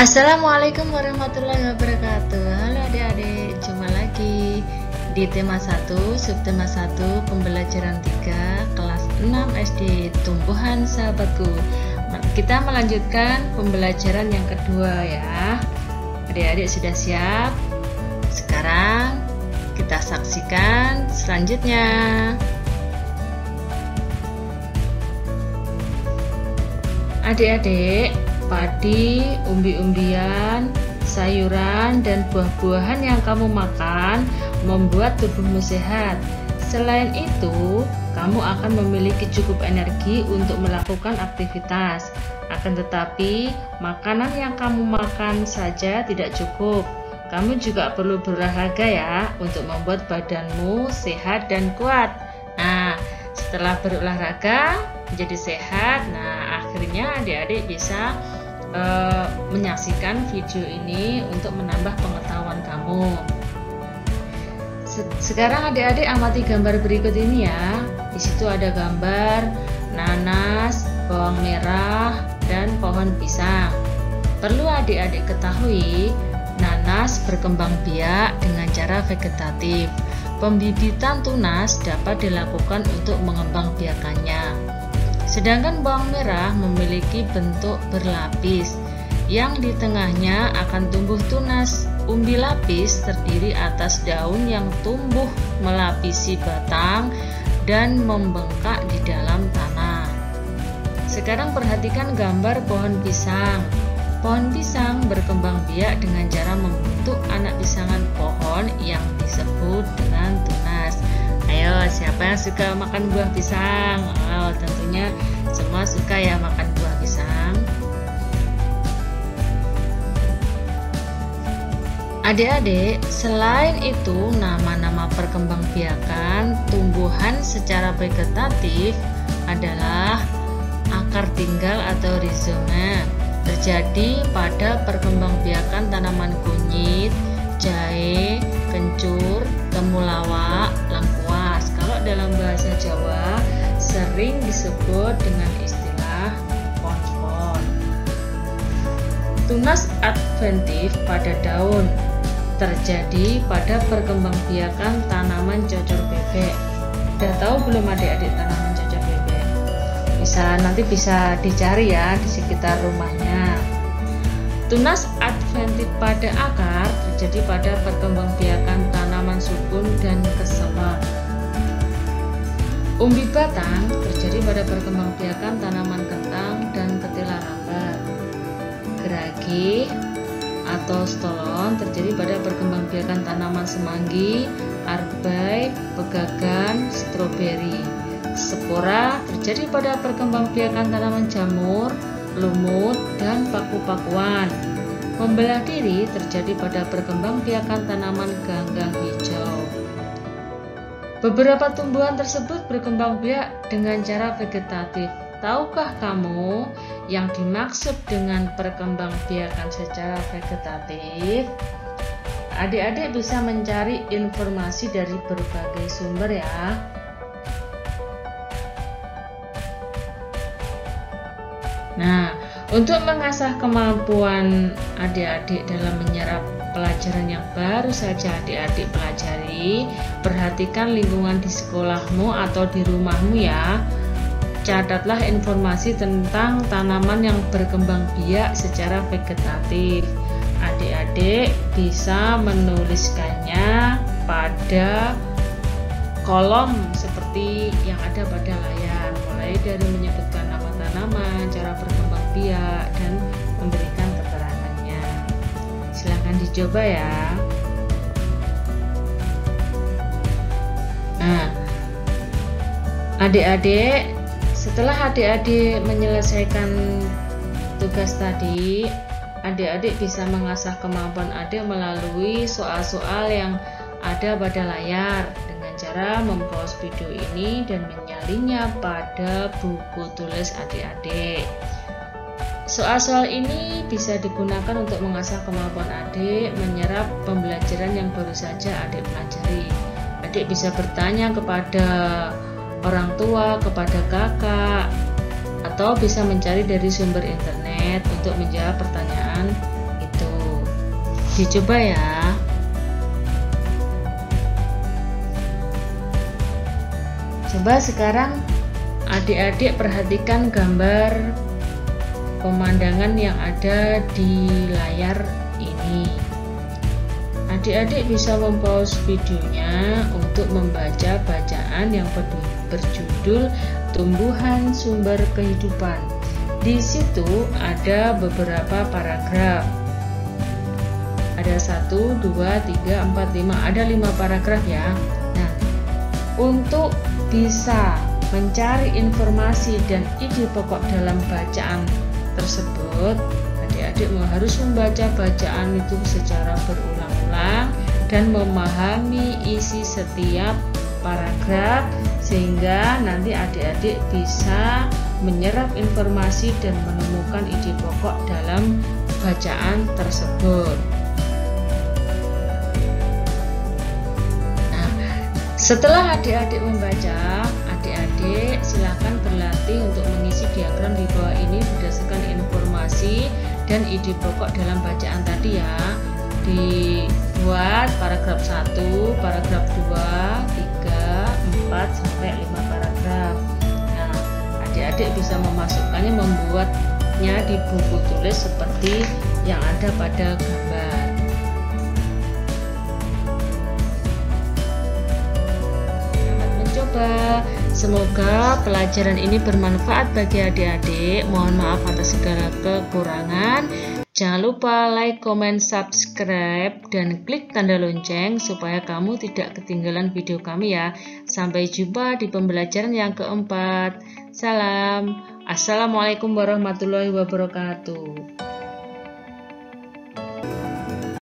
Assalamualaikum warahmatullahi wabarakatuh. Halo adik-adik, jumpa lagi di tema 1, subtema 1, pembelajaran 3, kelas 6 SD, tumbuhan sahabatku. Kita melanjutkan pembelajaran yang kedua ya. Adik-adik sudah siap? Sekarang kita saksikan selanjutnya. Adik-adik, padi, umbi-umbian, sayuran, dan buah-buahan yang kamu makan membuat tubuhmu sehat. Selain itu, kamu akan memiliki cukup energi untuk melakukan aktivitas. Akan tetapi, makanan yang kamu makan saja tidak cukup. Kamu juga perlu berolahraga ya, untuk membuat badanmu sehat dan kuat. Nah, setelah berolahraga menjadi sehat, nah akhirnya adik-adik bisa menyaksikan video ini untuk menambah pengetahuan kamu. Sekarang adik-adik amati gambar berikut ini ya. Di situ ada gambar nanas, bawang merah, dan pohon pisang. Perlu adik-adik ketahui, nanas berkembang biak dengan cara vegetatif. Pembibitan tunas dapat dilakukan untuk mengembangbiakannya. Sedangkan bawang merah memiliki bentuk berlapis, yang di tengahnya akan tumbuh tunas. Umbi lapis terdiri atas daun yang tumbuh melapisi batang dan membengkak di dalam tanah. Sekarang perhatikan gambar pohon pisang. Pohon pisang berkembang biak dengan cara membentuk anak pisangan pohon yang disebut dengan tunas. Ayo, siapa yang suka makan buah pisang? Oh, tentunya semua suka ya makan buah pisang. Adik-adik, selain itu nama-nama perkembangbiakan tumbuhan secara vegetatif adalah akar tinggal atau rizoma. Terjadi pada perkembangbiakan tanaman kunyit, jahe, kencur, temulawak, lengkuas. Kalau dalam bahasa Jawa sering disebut dengan istilah pon-pon. Tunas adventif pada daun terjadi pada perkembangbiakan tanaman cocor bebek. Udah tahu belum adik-adik tanaman cocor bebek? Nanti bisa dicari ya di sekitar rumahnya. Tunas adventif pada akar terjadi pada perkembangbiakan tanaman sukun dan kesemak. Umbi batang terjadi pada perkembangbiakan tanaman kentang dan ketela rambat. Geragi atau stolon terjadi pada perkembangbiakan tanaman semanggi, arbai, pegagan, stroberi. Spora terjadi pada perkembangbiakan tanaman jamur, lumut, dan paku-pakuan. Membelah diri terjadi pada perkembangbiakan tanaman ganggang hijau. Beberapa tumbuhan tersebut berkembang biak dengan cara vegetatif. Tahukah kamu yang dimaksud dengan perkembangbiakan secara vegetatif? Adik-adik bisa mencari informasi dari berbagai sumber ya. Nah, untuk mengasah kemampuan adik-adik dalam menyerap pelajaran yang baru saja adik-adik pelajari, perhatikan lingkungan di sekolahmu atau di rumahmu ya. Catatlah informasi tentang tanaman yang berkembang biak secara vegetatif. Adik-adik bisa menuliskannya pada kolom seperti yang ada pada layar, mulai dari menyebutkan nama tanaman, cara berkembang biak, dan memberikan keterangannya. Silahkan dicoba ya. Nah, adik-adik, setelah adik-adik menyelesaikan tugas tadi, adik-adik bisa mengasah kemampuan adik melalui soal-soal yang ada pada layar dengan cara mempause video ini dan menyalinnya pada buku tulis adik-adik. Soal-soal ini bisa digunakan untuk mengasah kemampuan adik menyerap pembelajaran yang baru saja adik pelajari. Adik bisa bertanya kepada orang tua, kepada kakak, atau bisa mencari dari sumber internet untuk menjawab pertanyaan Dicoba ya. Coba sekarang adik-adik perhatikan gambar pemandangan yang ada di layar ini. Adik-adik bisa mempause videonya untuk membaca bacaan yang berjudul Tumbuhan Sumber Kehidupan. Di situ ada beberapa paragraf. Ada 1, 2, 3, 4, 5, ada 5 paragraf ya. Nah, untuk bisa mencari informasi dan ide pokok dalam bacaan tersebut, adik-adik harus membaca bacaan itu secara berulang-ulang dan memahami isi setiap paragraf, sehingga nanti adik-adik bisa menyerap informasi dan menemukan ide pokok dalam bacaan tersebut. Nah, setelah adik-adik membaca, adik-adik silakan berlatih untuk mengisi diagram di bawah ini berdasarkan informasi dan ide pokok dalam bacaan tadi ya. Dibuat paragraf 1, paragraf 2, 3, 4 sampai 5 paragraf. Nah, adik-adik bisa memasukkannya, membuatnya di buku tulis seperti yang ada pada gambar. Selamat mencoba. Semoga pelajaran ini bermanfaat bagi adik-adik. Mohon maaf atas segala kekurangan. Jangan lupa like, comment, subscribe, dan klik tanda lonceng supaya kamu tidak ketinggalan video kami ya. Sampai jumpa di pembelajaran yang keempat. Salam. Assalamualaikum warahmatullahi wabarakatuh.